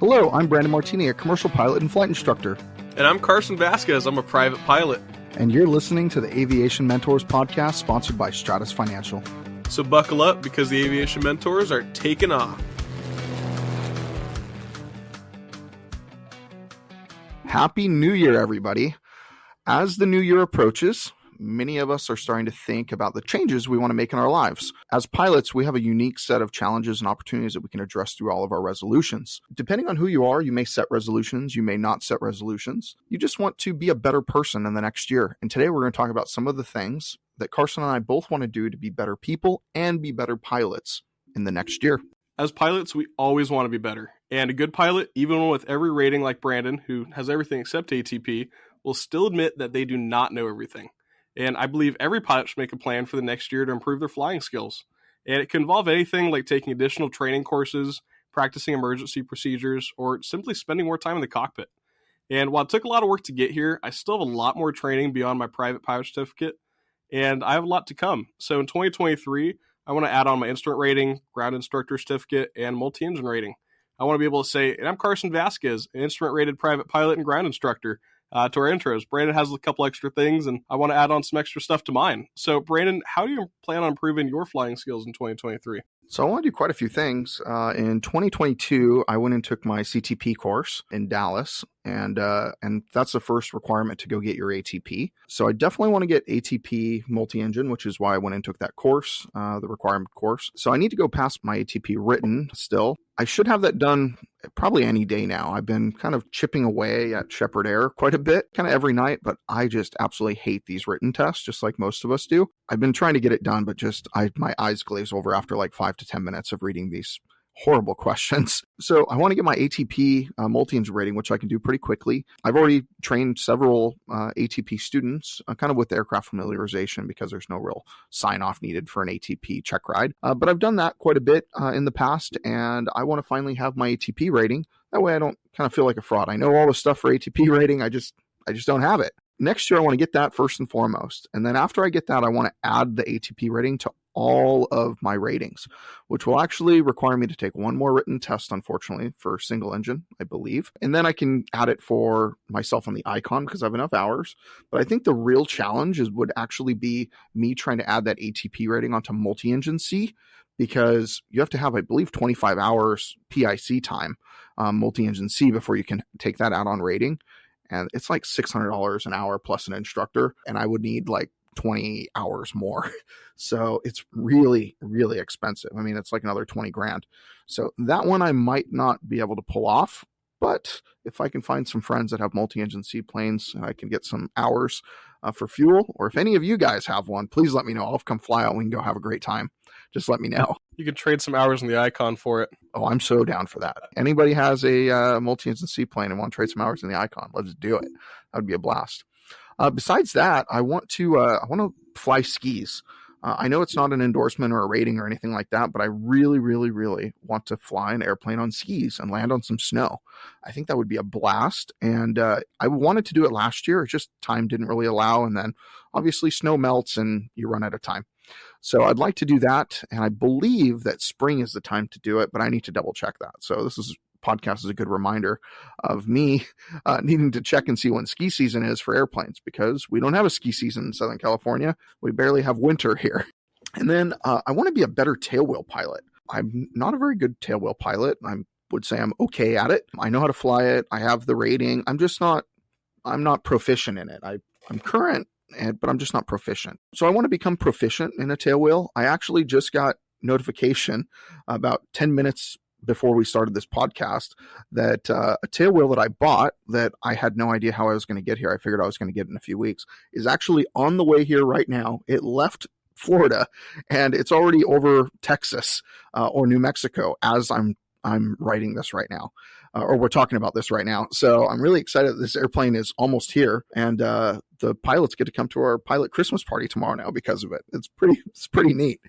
Hello, I'm Brandon Martini, a commercial pilot and flight instructor. And I'm Carson Vasquez. I'm a private pilot. And you're listening to the Aviation Mentors podcast, sponsored by Stratus Financial. So buckle up, because the Aviation Mentors are taking off. Happy New Year, everybody. As the new year approaches, many of us are starting to think about the changes we want to make in our lives. As pilots, we have a unique set of challenges and opportunities that we can address through all of our resolutions. Depending on who you are, you may set resolutions, you may not set resolutions. You just want to be a better person in the next year. And today we're going to talk about some of the things that Carson and I both want to do to be better people and be better pilots in the next year. As pilots, we always want to be better. And a good pilot, even with every rating like Brandon, who has everything except ATP, will still admit that they do not know everything. And I believe every pilot should make a plan for the next year to improve their flying skills. And it can involve anything like taking additional training courses, practicing emergency procedures, or simply spending more time in the cockpit. And while it took a lot of work to get here, I still have a lot more training beyond my private pilot certificate, and I have a lot to come. So in 2023, I want to add on my instrument rating, ground instructor certificate, and multi-engine rating. I want to be able to say, and I'm Carson Vasquez, an instrument-rated private pilot and ground instructor. To our intros. Brandon has a couple extra things, and I want to add on some extra stuff to mine. So, Brandon, how do you plan on improving your flying skills in 2023? So I want to do quite a few things. In 2022, I went and took my CTP course in Dallas, and that's the first requirement to go get your ATP. So I definitely want to get ATP multi-engine, which is why I went and took that course, the requirement course. So I need to go past my ATP written still. I should have that done probably any day now. I've been kind of chipping away at Shepherd Air quite a bit, kind of every night, but I just absolutely hate these written tests, just like most of us do. I've been trying to get it done, but my eyes glaze over after like 5 to 10 minutes of reading these horrible questions. So I want to get my ATP multi-engine rating, which I can do pretty quickly. I've already trained several ATP students, kind of with aircraft familiarization, because there's no real sign-off needed for an ATP check ride. But I've done that quite a bit in the past, and I want to finally have my ATP rating. That way I don't kind of feel like a fraud. I know all the stuff for ATP rating, I just don't have it. Next year, I want to get that first and foremost. And then after I get that, I want to add the ATP rating to all of my ratings, which will actually require me to take one more written test, unfortunately, for single engine, I believe. And then I can add it for myself on the Icon because I have enough hours. But I think the real challenge would actually be me trying to add that ATP rating onto multi-engine C, because you have to have, I believe, 25 hours PIC time, multi-engine C, before you can take that out on rating. And it's like $600 an hour plus an instructor, and I would need like 20 hours more. So it's really, really expensive. I mean, it's like another 20 grand. So that one I might not be able to pull off, but if I can find some friends that have multi-engine seaplanes, I can get some hours for fuel, or if any of you guys have one, please let me know. I'll come fly out. We can go have a great time. Just let me know. You could trade some hours in the Icon for it. Oh, I'm so down for that. Anybody has a multi-engine seaplane and want to trade some hours in the Icon, let's do it. That would be a blast. Besides that, I want to fly skis. I know it's not an endorsement or a rating or anything like that, but I really, really, really want to fly an airplane on skis and land on some snow. I think that would be a blast. And I wanted to do it last year. It's just time didn't really allow. And then obviously snow melts and you run out of time. So I'd like to do that. And I believe that spring is the time to do it, but I need to double check that. So this podcast is a good reminder of me needing to check and see when ski season is for airplanes, because we don't have a ski season in Southern California. We barely have winter here. And then I want to be a better tailwheel pilot. I'm not a very good tailwheel pilot. I would say I'm okay at it. I know how to fly it. I have the rating. I'm not proficient in it. I'm current, but I'm just not proficient. So I want to become proficient in a tailwheel. I actually just got notification about 10 minutes before we started this podcast that a tailwheel that I bought that I had no idea how I was going to get here, I figured I was going to get in a few weeks, is actually on the way here right now. It left Florida and it's already over Texas or New Mexico as I'm writing this right now, or we're talking about this right now. So I'm really excited that this airplane is almost here, and the pilots get to come to our pilot Christmas party tomorrow now because of it. It's pretty neat.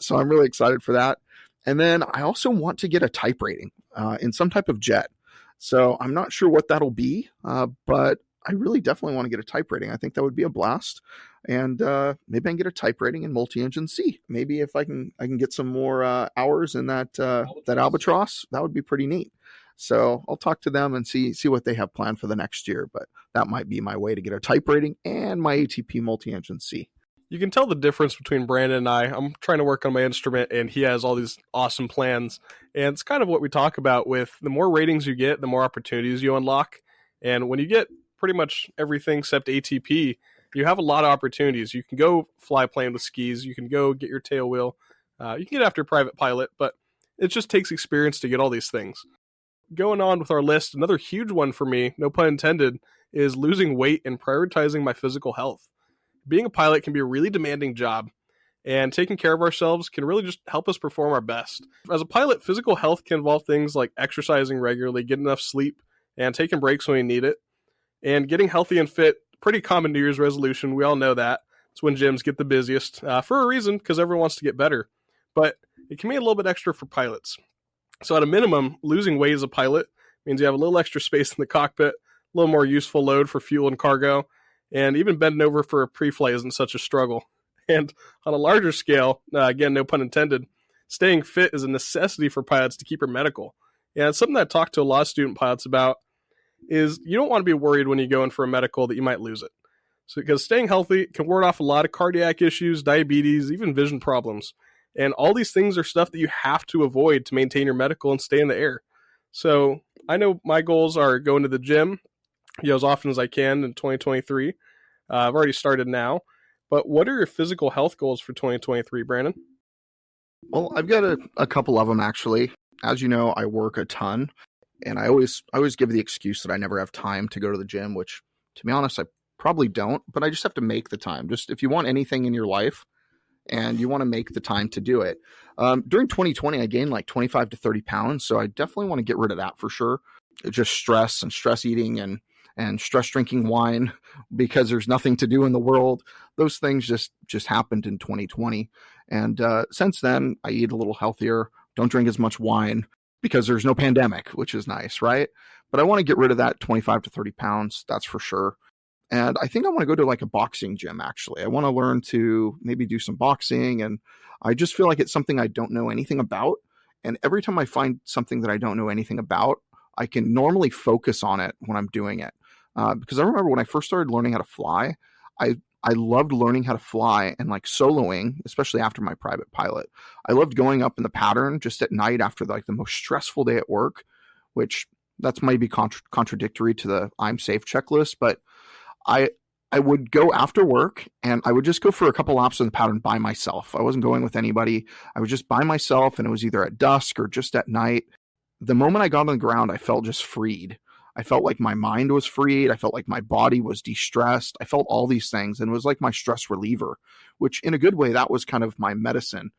So I'm really excited for that. And then I also want to get a type rating in some type of jet. So I'm not sure what that'll be, but I really definitely want to get a type rating. I think that would be a blast. And maybe I can get a type rating in multi-engine C. Maybe if I can get some more hours in that Albatross, that would be pretty neat. So I'll talk to them and see what they have planned for the next year. But that might be my way to get a type rating and my ATP multi-engine C. You can tell the difference between Brandon and I. I'm trying to work on my instrument, and he has all these awesome plans. And it's kind of what we talk about with the more ratings you get, the more opportunities you unlock. And when you get pretty much everything except ATP, you have a lot of opportunities. You can go fly plane with skis. You can go get your tail wheel. You can get after private pilot, but it just takes experience to get all these things. Going on with our list, another huge one for me, no pun intended, is losing weight and prioritizing my physical health. Being a pilot can be a really demanding job, and taking care of ourselves can really just help us perform our best. As a pilot, physical health can involve things like exercising regularly, getting enough sleep, and taking breaks when we need it. And getting healthy and fit, pretty common New Year's resolution. We all know that. It's when gyms get the busiest, for a reason, because everyone wants to get better. But it can be a little bit extra for pilots. So at a minimum, losing weight as a pilot means you have a little extra space in the cockpit, a little more useful load for fuel and cargo, and even bending over for a pre-flight isn't such a struggle. And on a larger scale, again, no pun intended, staying fit is a necessity for pilots to keep your medical. And it's something that I talk to a lot of student pilots about is you don't want to be worried when you go in for a medical that you might lose it. So because staying healthy can ward off a lot of cardiac issues, diabetes, even vision problems. And all these things are stuff that you have to avoid to maintain your medical and stay in the air. So I know my goals are going to the gym, as often as I can in 2023. I've already started now. But what are your physical health goals for 2023, Brandon? Well, I've got a couple of them, actually. As you know, I work a ton, and I always give the excuse that I never have time to go to the gym, which, to be honest, I probably don't, but I just have to make the time. Just if you want anything in your life and you want to make the time to do it. During 2020, I gained like 25 to 30 pounds, so I definitely want to get rid of that for sure. Just stress and stress eating and stress drinking wine because there's nothing to do in the world. Those things just happened in 2020. And since then, I eat a little healthier, don't drink as much wine because there's no pandemic, which is nice, right? But I want to get rid of that 25 to 30 pounds, that's for sure. And I think I want to go to like a boxing gym, actually. I want to learn to maybe do some boxing. And I just feel like it's something I don't know anything about. And every time I find something that I don't know anything about, I can normally focus on it when I'm doing it. Because I remember when I first started learning how to fly, I loved learning how to fly and like soloing, especially after my private pilot. I loved going up in the pattern just at night after like the most stressful day at work, which that's maybe contradictory to the I'm safe checklist, but I would go after work and I would just go for a couple laps in the pattern by myself. I wasn't going with anybody. I was just by myself, and it was either at dusk or just at night. The moment I got on the ground, I felt just freed. I felt like my mind was freed. I felt like my body was de-stressed. I felt all these things, and it was like my stress reliever, which in a good way, that was kind of my medicine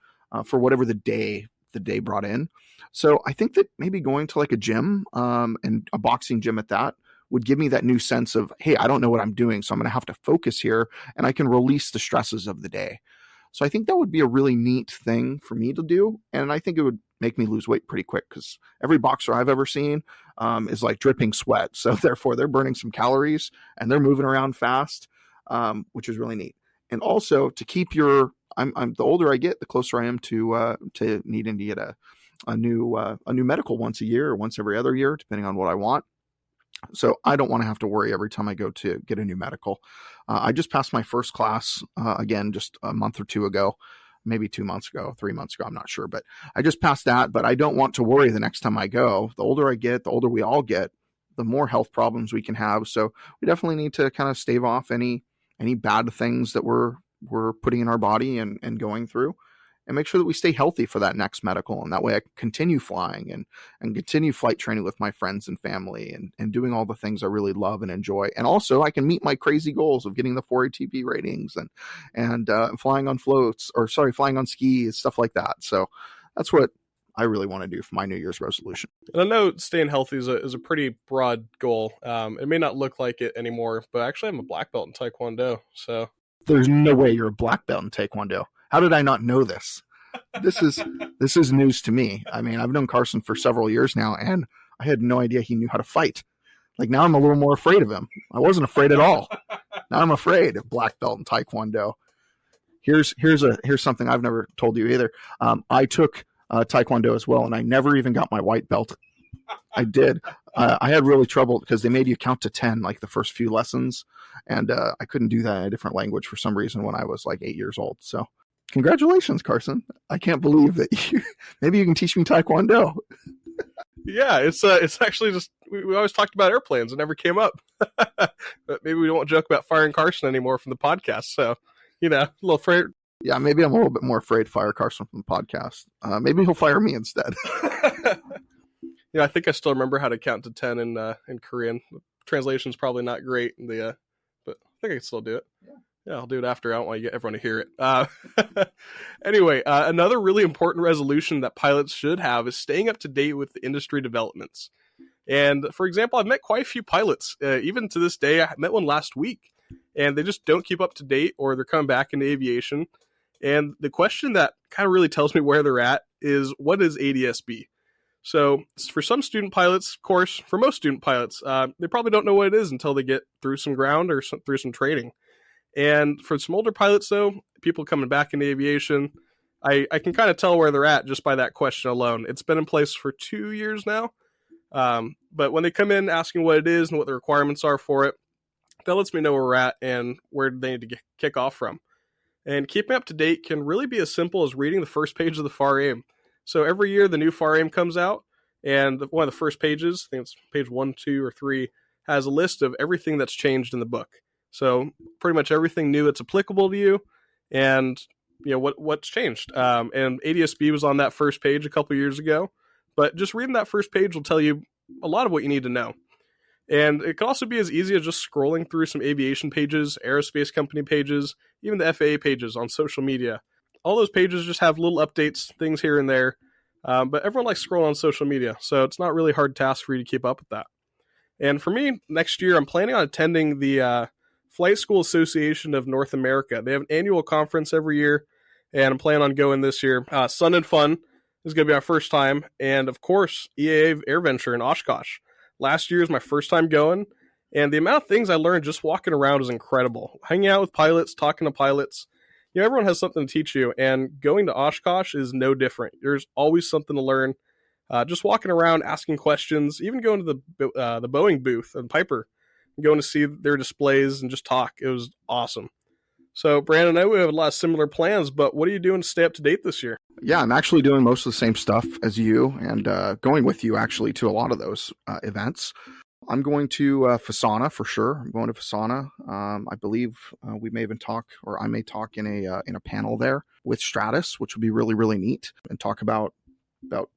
for whatever the day brought in. So I think that maybe going to like a gym and a boxing gym at that would give me that new sense of, hey, I don't know what I'm doing, so I'm going to have to focus here, and I can release the stresses of the day. So I think that would be a really neat thing for me to do, and I think it would make me lose weight pretty quick because every boxer I've ever seen is like dripping sweat. So therefore, they're burning some calories, and they're moving around fast, which is really neat. And also to keep your, I'm the older I get, the closer I am to needing to get a new medical once a year or once every other year, depending on what I want. So I don't want to have to worry every time I go to get a new medical. I just passed my first class again just a month or two ago, maybe 2 months ago, 3 months ago. I'm not sure, but I just passed that. But I don't want to worry the next time I go. The older I get, the older we all get, the more health problems we can have. So we definitely need to kind of stave off any bad things that we're putting in our body and going through, and make sure that we stay healthy for that next medical. And that way I can continue flying and continue flight training with my friends and family and doing all the things I really love and enjoy. And also I can meet my crazy goals of getting the 4 ATP ratings and flying on floats, or flying on skis, stuff like that. So that's what I really want to do for my New Year's resolution. And I know staying healthy is a pretty broad goal. It may not look like it anymore, but actually I'm a black belt in Taekwondo. So there's no way you're a black belt in Taekwondo. How did I not know this? This is news to me. I mean, I've known Carson for several years now, and I had no idea he knew how to fight. Like, now I'm a little more afraid of him. I wasn't afraid at all. Now I'm afraid of black belt in Taekwondo. Here's something I've never told you either. I took Taekwondo as well, and I never even got my white belt I did. I had really trouble because they made you count to 10 like the first few lessons, and I couldn't do that in a different language for some reason when I was like 8 years old. So, congratulations, Carson! I can't believe that you. Maybe you can teach me Taekwondo. Yeah, it's actually just we always talked about airplanes. It never came up. But maybe we won't joke about firing Carson anymore from the podcast. So, a little afraid. Yeah, maybe I'm a little bit more afraid to fire Carson from the podcast. Maybe he'll fire me instead. I think I still remember how to count to 10 in Korean. The translation's probably not great, but I think I can still do it. Yeah, I'll do it after. I don't want to get everyone to hear it. Anyway, another really important resolution that pilots should have is staying up to date with the industry developments. And for example, I've met quite a few pilots. Even to this day, I met one last week, and they just don't keep up to date, or they're coming back into aviation. And the question that kind of really tells me where they're at is, what is ADS-B? So for some student pilots, of course, for most student pilots, they probably don't know what it is until they get through some ground or through some training. And for some older pilots, though, people coming back into aviation, I can kind of tell where they're at just by that question alone. It's been in place for 2 years now. But when they come in asking what it is and what the requirements are for it, that lets me know where we're at and where they need to kick off from. And keeping up to date can really be as simple as reading the first page of the FAR AIM. So every year the new FAR AIM comes out, and one of the first pages, I think it's page 1, 2, or 3, has a list of everything that's changed in the book. So pretty much everything new that's applicable to you, and what's changed. And ADS-B was on that first page a couple years ago, but just reading that first page will tell you a lot of what you need to know. And it can also be as easy as just scrolling through some aviation pages, aerospace company pages, even the FAA pages on social media. All those pages just have little updates, things here and there. But everyone likes scrolling on social media, so it's not really hard task for you to keep up with that. And for me, next year, I'm planning on attending the Flight School Association of North America. They have an annual conference every year, and I'm planning on going this year. Sun and Fun is going to be our first time, and of course, EAA AirVenture in Oshkosh. Last year is my first time going, and the amount of things I learned just walking around is incredible. Hanging out with pilots, talking to pilots, everyone has something to teach you, and going to Oshkosh is no different. There's always something to learn. Just walking around, asking questions, even going to the Boeing booth and Piper, going to see their displays and just talk. It was awesome. So, Brandon, I know we have a lot of similar plans, but what are you doing to stay up to date this year? Yeah, I'm actually doing most of the same stuff as you, and going with you actually to a lot of those events. I'm going to FASANA for sure. I'm going to FASANA. I believe we may even talk, or I may talk in a panel there with Stratus, which would be really, really neat, and talk about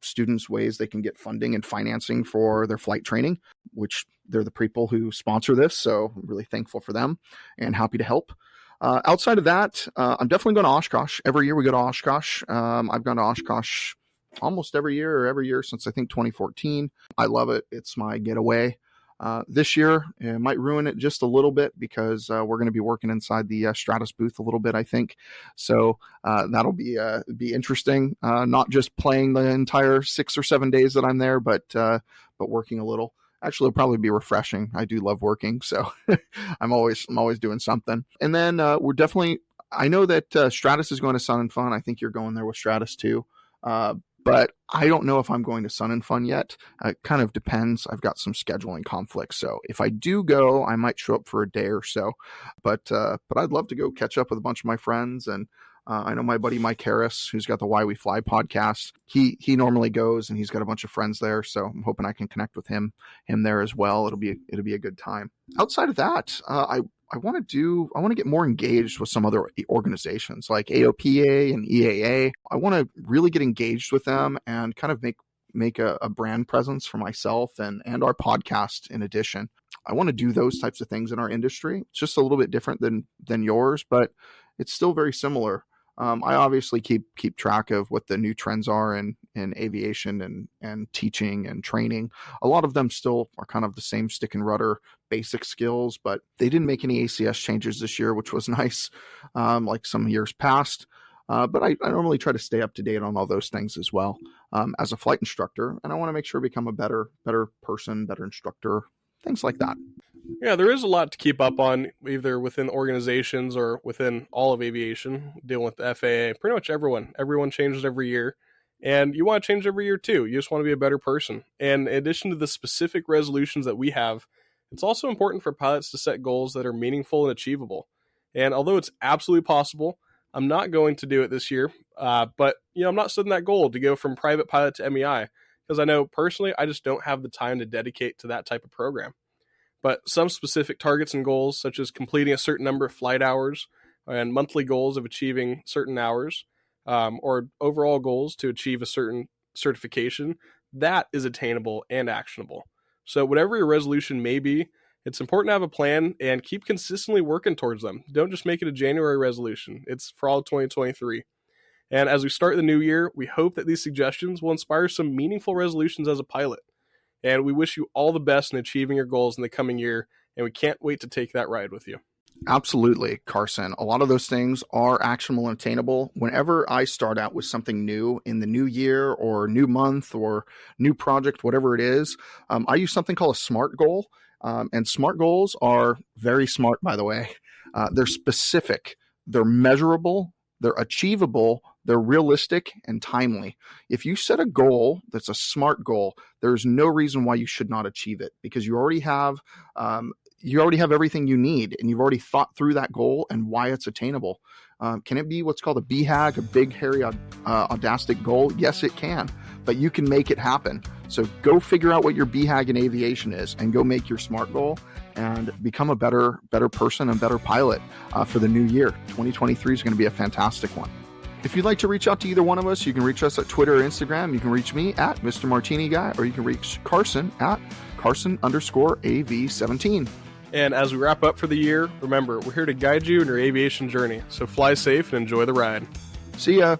students' ways they can get funding and financing for their flight training, which they're the people who sponsor this. So I'm really thankful for them and happy to help. Outside of that, I'm definitely going to Oshkosh. Every year we go to Oshkosh. I've gone to Oshkosh almost every year since I think 2014. I love it. It's my getaway. This year, it might ruin it just a little bit because we're going to be working inside the Stratus booth a little bit, I think. So that'll be interesting. Not just playing the entire 6 or 7 days that I'm there, but working a little. Actually, it'll probably be refreshing. I do love working, so I'm always doing something. And then we're definitely. I know that Stratus is going to Sun and Fun. I think you're going there with Stratus too. But I don't know if I'm going to Sun and Fun yet. It kind of depends. I've got some scheduling conflicts. So if I do go, I might show up for a day or so. But I'd love to go catch up with a bunch of my friends. And I know my buddy Mike Harris, who's got the Why We Fly podcast. He normally goes, and he's got a bunch of friends there. So I'm hoping I can connect with him there as well. It'll be a good time. Outside of that, I want to get more engaged with some other organizations like AOPA and EAA. I want to really get engaged with them and kind of make a brand presence for myself and our podcast in addition. I want to do those types of things in our industry. It's just a little bit different than yours, but it's still very similar. I obviously keep track of what the new trends are in aviation and teaching and training. A lot of them still are kind of the same stick and rudder basic skills, but they didn't make any ACS changes this year, which was nice, like some years past. But I normally try to stay up to date on all those things as well as a flight instructor, and I want to make sure I become a better person, better instructor, things like that. Yeah, there is a lot to keep up on, either within organizations or within all of aviation, dealing with the FAA. Pretty much everyone changes every year. And you want to change every year too. You just want to be a better person. And in addition to the specific resolutions that we have, it's also important for pilots to set goals that are meaningful and achievable. And although it's absolutely possible, I'm not going to do it this year. But I'm not setting that goal to go from private pilot to MEI, because I know personally I just don't have the time to dedicate to that type of program. But some specific targets and goals, such as completing a certain number of flight hours and monthly goals of achieving certain hours, or overall goals to achieve a certain certification, that is attainable and actionable. So whatever your resolution may be, it's important to have a plan and keep consistently working towards them. Don't just make it a January resolution. It's for all of 2023. And as we start the new year, we hope that these suggestions will inspire some meaningful resolutions as a pilot. And we wish you all the best in achieving your goals in the coming year, and we can't wait to take that ride with you. Absolutely, Carson. A lot of those things are actionable and attainable. Whenever I start out with something new in the new year or new month or new project, whatever it is, I use something called a SMART goal. And SMART goals are very smart, by the way. They're specific, they're measurable, they're achievable, they're realistic and timely. If you set a goal that's a SMART goal, there's no reason why you should not achieve it, because you already have everything you need, and you've already thought through that goal and why it's attainable. Can it be what's called a BHAG, a big, hairy, audastic goal? Yes, it can, but you can make it happen. So go figure out what your BHAG in aviation is and go make your SMART goal and become a better person and better pilot for the new year. 2023 is going to be a fantastic one. If you'd like to reach out to either one of us, you can reach us at Twitter or Instagram. You can reach me at Mr. Martini Guy, or you can reach Carson at Carson_AV17. And as we wrap up for the year, remember, we're here to guide you in your aviation journey. So fly safe and enjoy the ride. See ya.